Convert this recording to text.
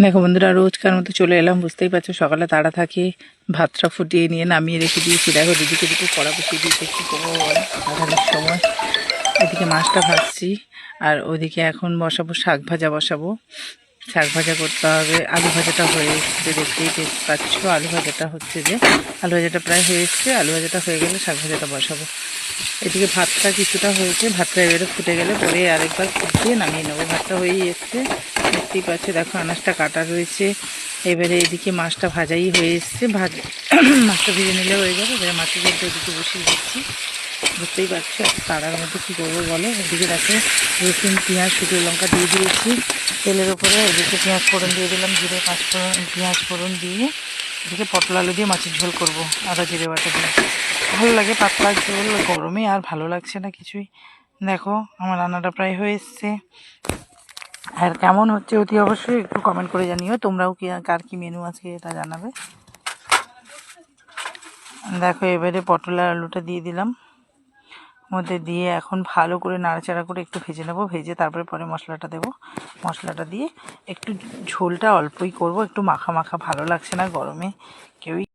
দেখো বন্ধুরা, রোজকার মতো চলে এলাম। বুঝতেই পারছো সকালে তাড়া থাকে, ভাতটা ফুটিয়ে নিয়ে নামিয়ে রেখে দিয়েছি। দেখো দিদিকে দিকে কড়া বসিয়ে দিয়েছি একটু আধারের সময়। এদিকে মাছটা ভাজছি আর ওদিকে এখন বসাবো শাক ভাজা বসাবো। শাক ভাজা করতে হবে। আলু ভাজাটা হয়ে এসছে, দেখতেই পাচ্ছ। আলু ভাজাটা হচ্ছে যে আলু ভাজাটা প্রায় হয়ে এসছে। আলু ভাজাটা হয়ে গেলে শাক ভাজাটা বসাবো। এদিকে ভাতটা কিছুটা হয়েছে, ভাতটা এবারে ফুটে গেলে পরে আরেকবার ফুটিয়ে নামিয়ে নেবো। ভাতটা হয়েই এসছে, দেখতেই পাচ্ছি। দেখো আনাজটা কাটা রয়েছে। এবারে এদিকে মাছটা ভাজাই হয়ে এসছে। মাছটা ভেজে নিলে হয়ে যাবে। এবারে মাছের জলটা এদিকে বসিয়ে দিচ্ছি। বুঝতেই পারছো এত তাড়ার মধ্যে কী করবো বলো। এদিকে দেখো রসুন পেঁয়াজ শুকনো লঙ্কা দিয়ে দিয়েছি তেলের উপরে। এদিকে পেঁয়াজ ফোড়ন দিয়ে দিলাম, জিরে পেঁয়াজ ফোড়ন দিয়ে এদিকে পটল আলু দিয়ে মাছের ঝোল করবো আদা জিরে বাটা দিয়ে। ভালো লাগে পাতলা ঝোল, গরমে আর ভালো লাগছে না কিছুই। দেখো আমার রান্নাটা প্রায় হয়ে এসছে। আর কেমন হচ্ছে অতি অবশ্যই একটু কমেন্ট করে জানিও। তোমরাও কি কার কি মেনু আজকে এটা জানাবে। দেখো এবারে পটল আর আলুটা দিয়ে দিলাম মধ্যে দিয়ে এখন ভালো করে নাড়াচাড়া করে একটু ভেজে নেবো। ভেজে তারপরে পরে মশলাটা দেবো। মশলাটা দিয়ে একটু ঝোলটা অল্পই করব, একটু মাখা মাখা, ভালো লাগছে না গরমে কেউই